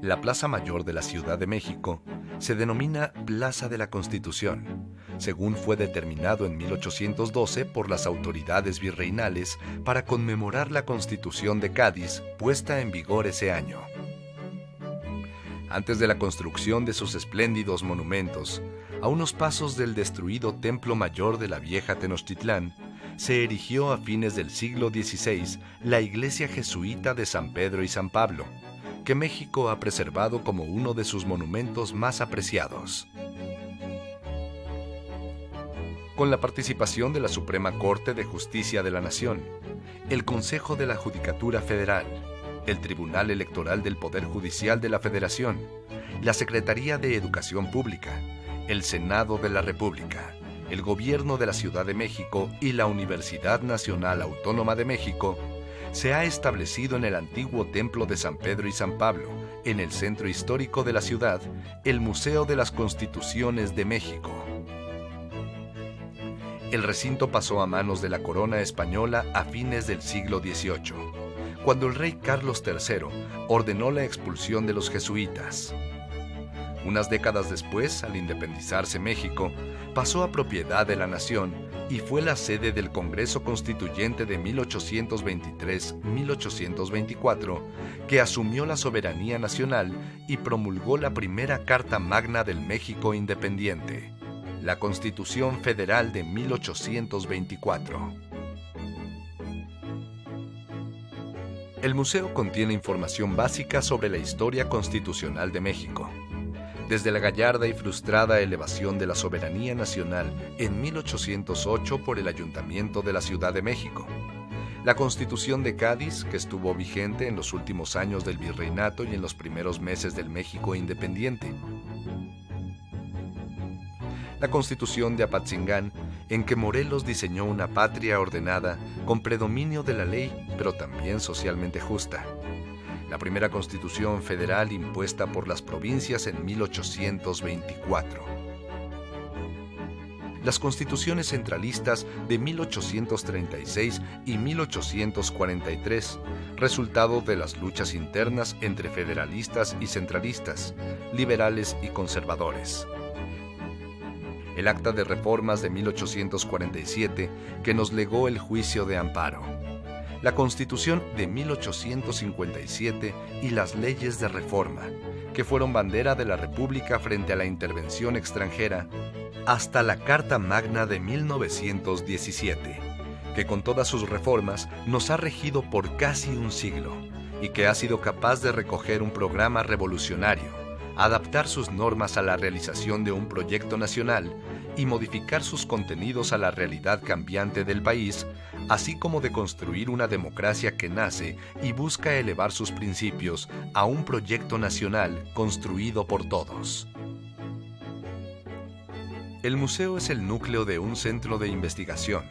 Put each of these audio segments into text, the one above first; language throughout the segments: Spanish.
La Plaza Mayor de la Ciudad de México se denomina Plaza de la Constitución, según fue determinado en 1812 por las autoridades virreinales para conmemorar la Constitución de Cádiz, puesta en vigor ese año. Antes de la construcción de sus espléndidos monumentos, a unos pasos del destruido Templo Mayor de la vieja Tenochtitlán, se erigió a fines del siglo XVI la iglesia jesuita de San Pedro y San Pablo, que México ha preservado como uno de sus monumentos más apreciados. Con la participación de la Suprema Corte de Justicia de la Nación, el Consejo de la Judicatura Federal, el Tribunal Electoral del Poder Judicial de la Federación, la Secretaría de Educación Pública, el Senado de la República, el Gobierno de la Ciudad de México y la Universidad Nacional Autónoma de México, se ha establecido en el antiguo Templo de San Pedro y San Pablo, en el centro histórico de la ciudad, el Museo de las Constituciones de México. El recinto pasó a manos de la corona española a fines del siglo XVIII, cuando el rey Carlos III ordenó la expulsión de los jesuitas. Unas décadas después, al independizarse México, pasó a propiedad de la nación y fue la sede del Congreso Constituyente de 1823-1824, que asumió la soberanía nacional y promulgó la primera Carta Magna del México independiente, la Constitución Federal de 1824. El museo contiene información básica sobre la historia constitucional de México, desde la gallarda y frustrada elevación de la soberanía nacional en 1808 por el Ayuntamiento de la Ciudad de México, la Constitución de Cádiz, que estuvo vigente en los últimos años del virreinato y en los primeros meses del México independiente, la Constitución de Apatzingán, en que Morelos diseñó una patria ordenada con predominio de la ley, pero también socialmente justa, la primera Constitución Federal impuesta por las provincias en 1824. Las constituciones centralistas de 1836 y 1843, resultado de las luchas internas entre federalistas y centralistas, liberales y conservadores. El Acta de Reformas de 1847, que nos legó el juicio de amparo. La Constitución de 1857 y las leyes de reforma, que fueron bandera de la República frente a la intervención extranjera, hasta la Carta Magna de 1917, que con todas sus reformas nos ha regido por casi un siglo y que ha sido capaz de recoger un programa revolucionario, adaptar sus normas a la realización de un proyecto nacional y modificar sus contenidos a la realidad cambiante del país, así como de construir una democracia que nace y busca elevar sus principios a un proyecto nacional construido por todos. El museo es el núcleo de un centro de investigación,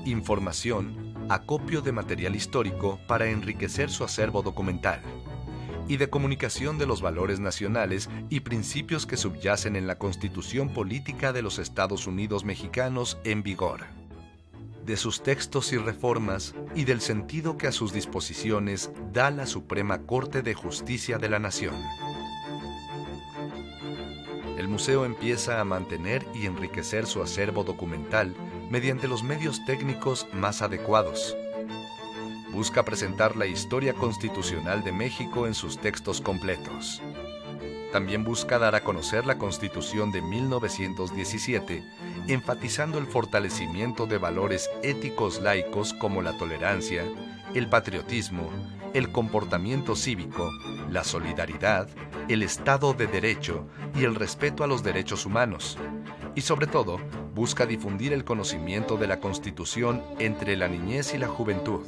información, acopio de material histórico para enriquecer su acervo documental, y de comunicación de los valores nacionales y principios que subyacen en la Constitución Política de los Estados Unidos Mexicanos en vigor, de sus textos y reformas y del sentido que a sus disposiciones da la Suprema Corte de Justicia de la Nación. El museo empieza a mantener y enriquecer su acervo documental mediante los medios técnicos más adecuados. Busca presentar la historia constitucional de México en sus textos completos. También busca dar a conocer la Constitución de 1917, enfatizando el fortalecimiento de valores éticos laicos como la tolerancia, el patriotismo, el comportamiento cívico, la solidaridad, el Estado de Derecho y el respeto a los derechos humanos. Y sobre todo, busca difundir el conocimiento de la Constitución entre la niñez y la juventud.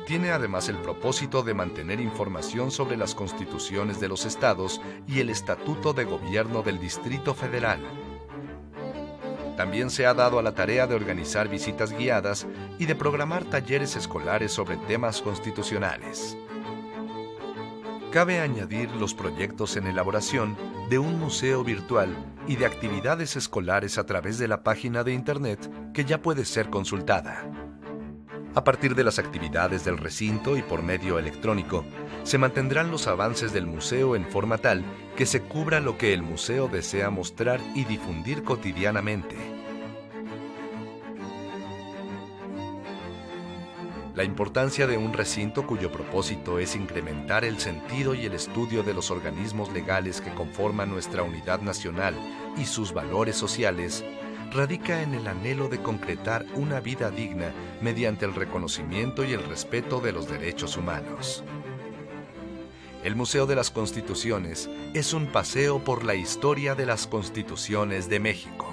Tiene además el propósito de mantener información sobre las constituciones de los estados y el Estatuto de Gobierno del Distrito Federal. También se ha dado a la tarea de organizar visitas guiadas y de programar talleres escolares sobre temas constitucionales. Cabe añadir los proyectos en elaboración de un museo virtual y de actividades escolares a través de la página de internet que ya puede ser consultada. A partir de las actividades del recinto y por medio electrónico, se mantendrán los avances del museo en forma tal que se cubra lo que el museo desea mostrar y difundir cotidianamente. La importancia de un recinto cuyo propósito es incrementar el sentido y el estudio de los organismos legales que conforman nuestra unidad nacional y sus valores sociales radica en el anhelo de concretar una vida digna mediante el reconocimiento y el respeto de los derechos humanos. El Museo de las Constituciones es un paseo por la historia de las constituciones de México.